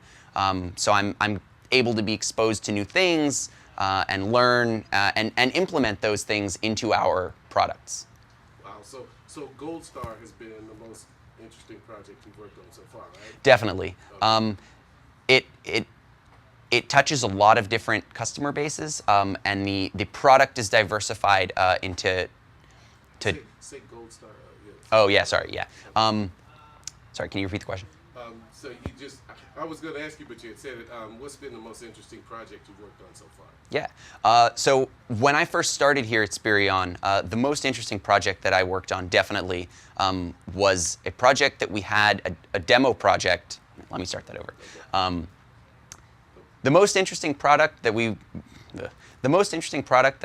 So I'm able to be exposed to new things and learn and implement those things into our products. Wow. So Gold Star has been the most interesting project you've worked on so far, right? Definitely. Okay. It touches a lot of different customer bases, and the product is diversified into. Say Gold Star. Yes. Oh yeah, sorry, yeah. Sorry, can you repeat the question? So you just, I was going to ask you, but you had said it. What's been the most interesting project you've worked on so far? Yeah. So when I first started here at Spireon, the most interesting project that I worked on definitely was a project that we had, a demo project. Let me start that over. The most interesting product that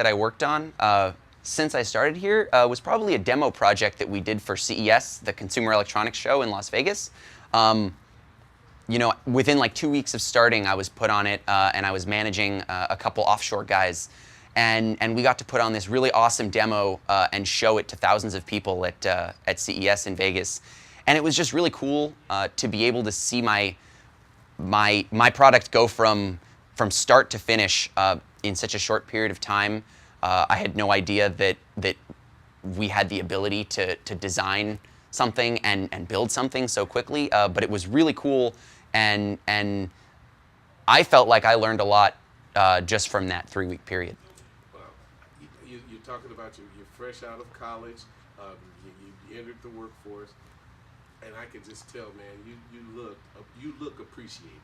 I worked on since I started here was probably a demo project that we did for CES, the Consumer Electronics Show in Las Vegas. Within like 2 weeks of starting, I was put on it, and I was managing a couple offshore guys, and we got to put on this really awesome demo and show it to thousands of people at CES in Vegas, and it was just really cool to be able to see my product go from start to finish in such a short period of time. I had no idea that we had the ability to design something and build something so quickly, but it was really cool, and I felt like I learned a lot just from that 3-week period. Wow. You're talking about you're fresh out of college, you entered the workforce, and I could just tell, man, you look appreciated.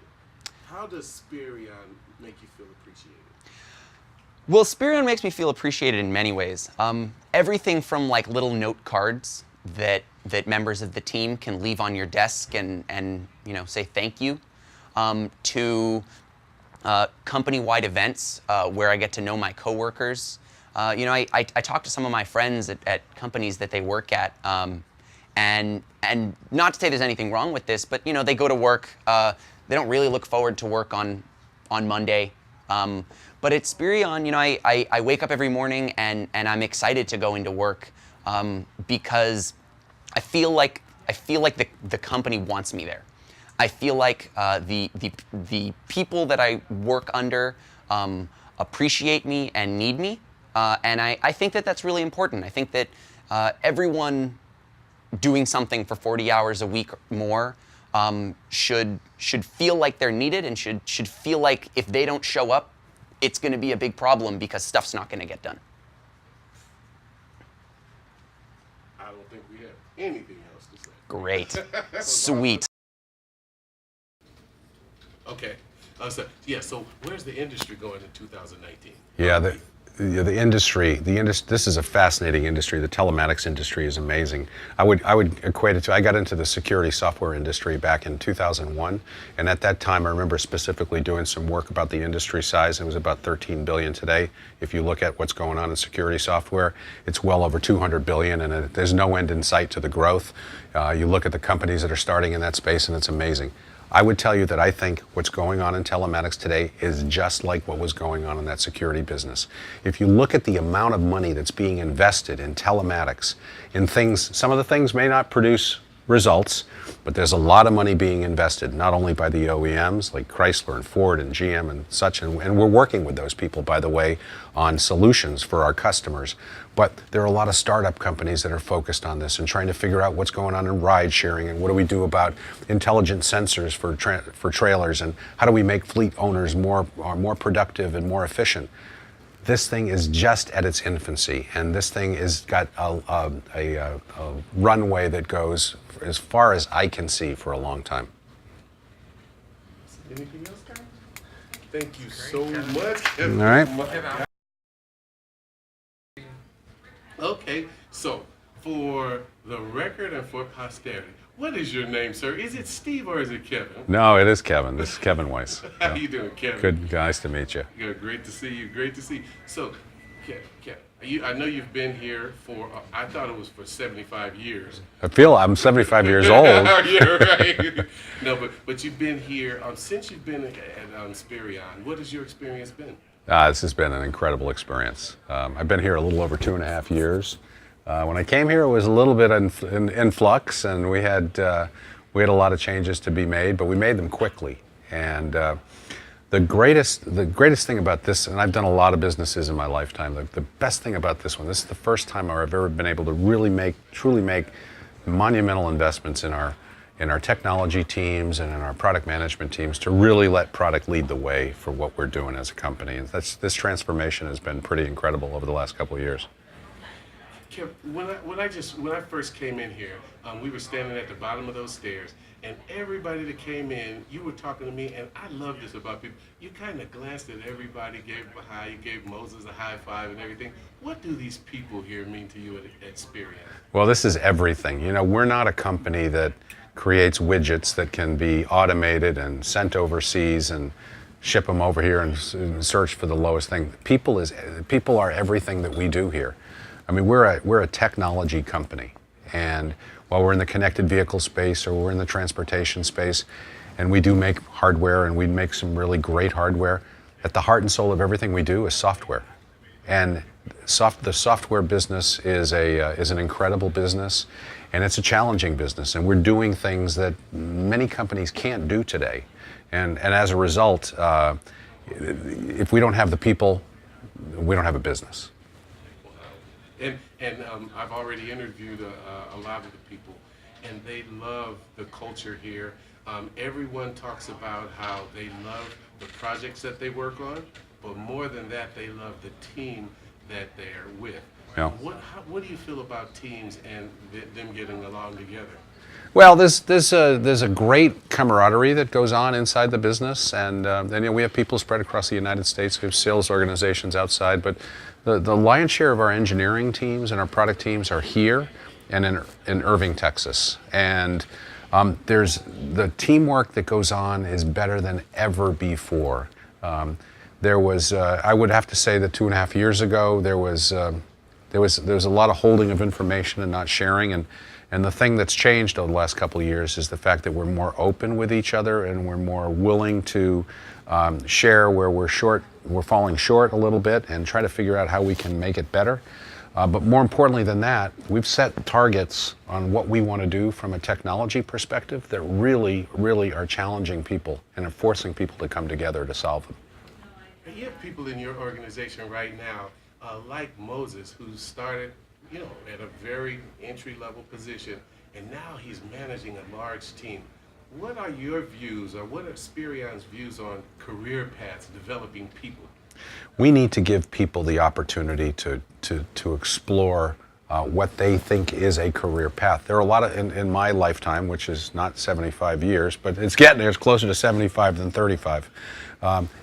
How does Spireon make you feel appreciated? Well, Spireon makes me feel appreciated in many ways. Everything from like little note cards that members of the team can leave on your desk and say thank you, to company-wide events where I get to know my coworkers. I talk to some of my friends at companies that they work at, and not to say there's anything wrong with this, but they go to work. They don't really look forward to work on Monday. But at Spireon, I wake up every morning and I'm excited to go into work because I feel like the company wants me there. I feel like the people that I work under appreciate me and need me, and I think that that's really important. I think that everyone doing something for 40 hours a week or more should feel like they're needed, and should feel like if they don't show up, it's going to be a big problem because stuff's not going to get done. I don't think we have anything else to say. Great. Sweet. Okay. So where's the industry going in 2019? Yeah, the industry, this is a fascinating industry. The telematics industry is amazing. I would equate it to, I got into the security software industry back in 2001, and at that time I remember specifically doing some work about the industry size. It was about 13 billion today. If you look at what's going on in security software, it's well over 200 billion, and there's no end in sight to the growth. You look at the companies that are starting in that space, and it's amazing. I would tell you that I think what's going on in telematics today is just like what was going on in that security business. If you look at the amount of money that's being invested in telematics, in things, some of the things may not produce results, but there's a lot of money being invested, not only by the OEMs like Chrysler and Ford and GM and such, and we're working with those people, by the way, on solutions for our customers. But there are a lot of startup companies that are focused on this and trying to figure out what's going on in ride sharing, and what do we do about intelligent sensors for trailers, and how do we make fleet owners more productive and more efficient. This thing is just at its infancy, and this thing has got a runway that goes as far as I can see for a long time. Anything else, guys? Thank you so much. All right. Okay, so for the record and for posterity, what is your name, sir? Is it Steve or is it Kevin? No, it is Kevin. This is Kevin Weiss. How you doing, Kevin? Good, nice to meet you. Good, great to see you. Great to see you. So, Kevin, I know you've been here for, I thought it was for 75 years. I'm 75 years old. Yeah, right. No, but you've been here, since you've been at Spireon, what has your experience been? This has been an incredible experience. I've been here a little over 2.5 years. When I came here, it was a little bit in flux, and we had a lot of changes to be made, but we made them quickly. And the greatest thing about this, and I've done a lot of businesses in my lifetime, the best thing about this one, this is the first time I've ever been able to really truly make monumental investments in our technology teams and in our product management teams to really let product lead the way for what we're doing as a company. And this transformation has been pretty incredible over the last couple of years. Kev, when I first came in here, we were standing at the bottom of those stairs, and everybody that came in, you were talking to me, and I love this about people. You kind of glanced at everybody, gave a hi, you gave Moses a high five and everything. What do these people here mean to you at Spireon? Well, this is everything. You know, we're not a company that creates widgets that can be automated and sent overseas and ship them over here and search for the lowest thing. People are everything that we do here. I mean, we're a technology company, and while we're in the connected vehicle space or we're in the transportation space, and we do make hardware and we make some really great hardware, at the heart and soul of everything we do is software. And the software business is an incredible business, and it's a challenging business, and we're doing things that many companies can't do today. And as a result, if we don't have the people, we don't have a business. And I've already interviewed a lot of the people, and they love the culture here. Everyone talks about how they love the projects that they work on, but more than that, they love the team that they're with. Yeah. What do you feel about teams and them getting along together? Well, there's a great camaraderie that goes on inside the business, and you know, we have people spread across the United States. We have sales organizations outside, but the lion's share of our engineering teams and our product teams are here and in Irving, Texas. And there's the teamwork that goes on is better than ever before. There was I would have to say that 2.5 years ago there was a lot of holding of information and not sharing, and the thing that's changed over the last couple of years is the fact that we're more open with each other and we're more willing to share where we're falling short a little bit and try to figure out how we can make it better. But more importantly than that, we've set targets on what we want to do from a technology perspective that really, really are challenging people and are forcing people to come together to solve them. You have people in your organization right now, like Moses, who started, you know, at a very entry-level position, and now he's managing a large team. What are your views, or what are Spireon's views on career paths, developing people? We need to give people the opportunity to explore what they think is a career path. There are a lot of, in my lifetime, which is not 75 years, but it's getting there, it's closer to 75 than 35.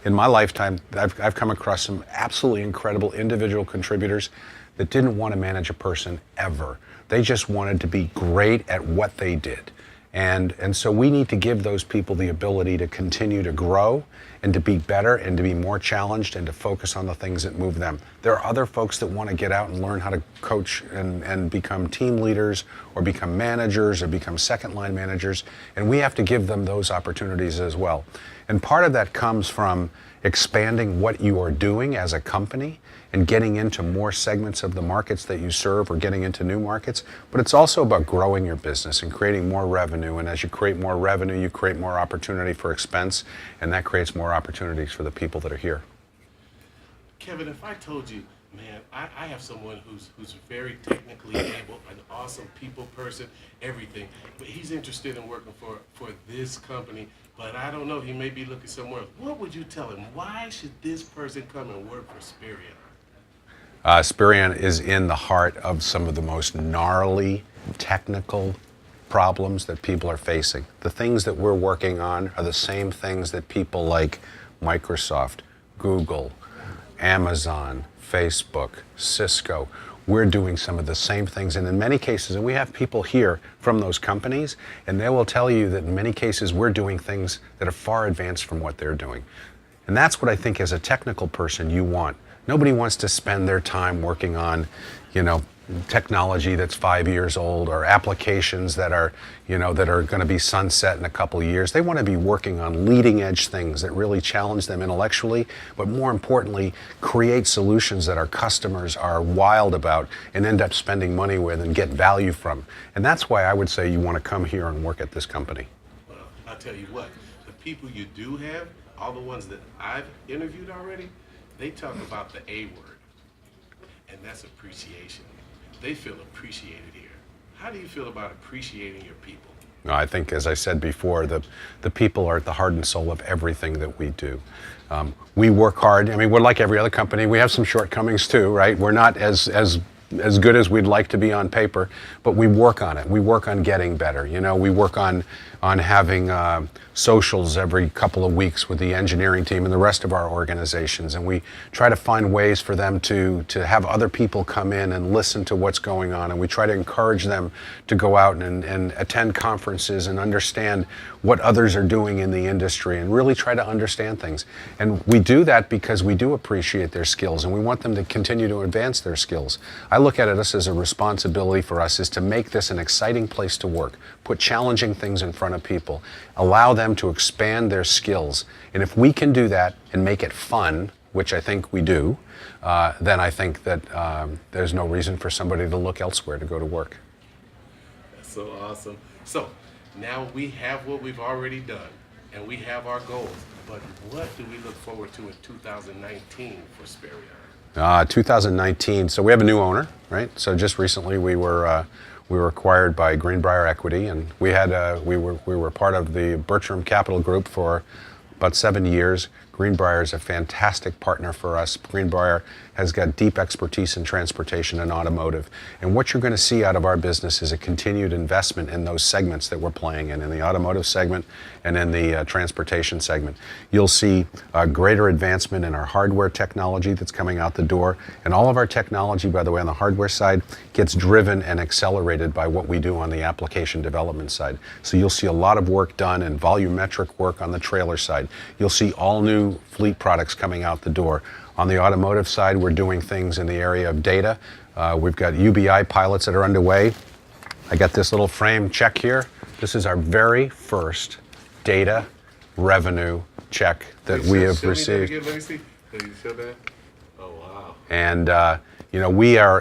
In my lifetime, I've come across some absolutely incredible individual contributors that didn't want to manage a person ever. They just wanted to be great at what they did. And so we need to give those people the ability to continue to grow and to be better and to be more challenged and to focus on the things that move them. There are other folks that want to get out and learn how to coach and become team leaders or become managers or become second line managers, and we have to give them those opportunities as well. And part of that comes from expanding what you are doing as a company and getting into more segments of the markets that you serve or getting into new markets. But it's also about growing your business and creating more revenue. And as you create more revenue, you create more opportunity for expense, and that creates more opportunities for the people that are here. Kevin, if I told you, man, I have someone who's very technically able, an awesome people person, everything, but he's interested in working for this company, but I don't know, he may be looking somewhere else. What would you tell him? Why should this person come and work for Spireon? Spireon is in the heart of some of the most gnarly technical problems that people are facing. The things that we're working on are the same things that people like Microsoft, Google, Amazon, Facebook, Cisco, we're doing some of the same things, and in many cases, and we have people here from those companies, and they will tell you that in many cases we're doing things that are far advanced from what they're doing. And that's what I think as a technical person you want. Nobody wants to spend their time working on, technology that's 5 years old or applications that are, that are going to be sunset in a couple of years. They want to be working on leading edge things that really challenge them intellectually, but more importantly, create solutions that our customers are wild about and end up spending money with and get value from. And that's why I would say you want to come here and work at this company. Well, I'll tell you what, the people you do have, all the ones that I've interviewed already, they talk about the A word, and that's appreciation. They feel appreciated here. How do you feel about appreciating your people? No, I think, as I said before, the people are at the heart and soul of everything that we do. We work hard. I mean, we're like every other company. We have some shortcomings too, right? We're not as good as we'd like to be on paper, but we work on it. We work on getting better. We work on having socials every couple of weeks with the engineering team and the rest of our organizations, and we try to find ways for them to have other people come in and listen to what's going on, and we try to encourage them to go out and attend conferences and understand what others are doing in the industry and really try to understand things. And we do that because we do appreciate their skills and we want them to continue to advance their skills. I look at it as a responsibility for us is to make this an exciting place to work, put challenging things in front of people, allow them to expand their skills. And if we can do that and make it fun, which I think we do, then I think that there's no reason for somebody to look elsewhere to go to work. That's so awesome. So now we have what we've already done and we have our goals, but what do we look forward to in 2019 for Spireon? 2019, so we have a new owner, right? So just recently we were acquired by Greenbrier Equity, and we were part of the Bertram Capital Group for about 7 years. Greenbrier is a fantastic partner for us. Greenbrier has got deep expertise in transportation and automotive. And what you're going to see out of our business is a continued investment in those segments that we're playing in the automotive segment and in the transportation segment. You'll see a greater advancement in our hardware technology that's coming out the door. And all of our technology, by the way, on the hardware side, gets driven and accelerated by what we do on the application development side. So you'll see a lot of work done and volumetric work on the trailer side. You'll see all new fleet products coming out the door. On the automotive side, we're doing things in the area of data. We've got UBI pilots that are underway. I got this little frame check here. This is our very first data revenue check that we have received. Let me see. Can you show that? Oh, wow. And we are,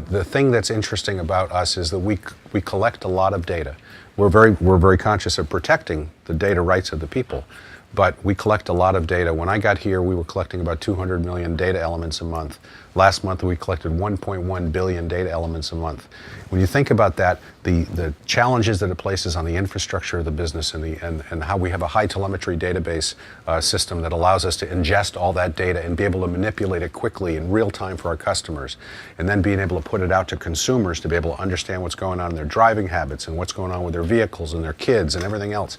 the thing that's interesting about us is that we collect a lot of data. We're very conscious of protecting the data rights of the people, but we collect a lot of data. When I got here, we were collecting about 200 million data elements a month. Last month, we collected 1.1 billion data elements a month. When you think about that, the challenges that it places on the infrastructure of the business and how we have a high telemetry database system that allows us to ingest all that data and be able to manipulate it quickly in real time for our customers, and then being able to put it out to consumers to be able to understand what's going on in their driving habits and what's going on with their vehicles and their kids and everything else.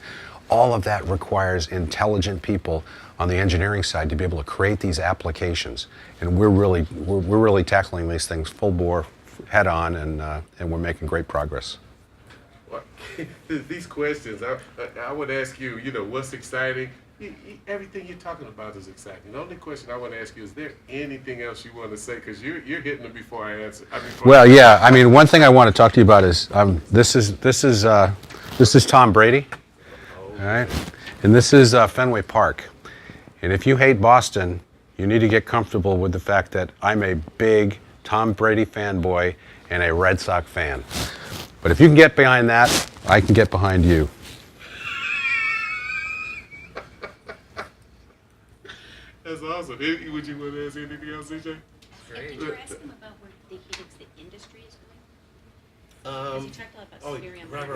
All of that requires intelligent people on the engineering side to be able to create these applications, and we're really tackling these things full bore, head on, and we're making great progress. Well, these questions, I would ask you, what's exciting? Everything you're talking about is exciting. The only question I want to ask you, is there anything else you want to say? Because you're hitting them before I answer. Well, yeah. I mean, one thing I want to talk to you about is this is Tom Brady. All right, and this is Fenway Park. And if you hate Boston, you need to get comfortable with the fact that I'm a big Tom Brady fanboy and a Red Sox fan. But if you can get behind that, I can get behind you. That's awesome. Would you want to ask anything else, CJ? Did you ask him about where he thinks the industry is going? Because he talked a lot about Spireon. Right.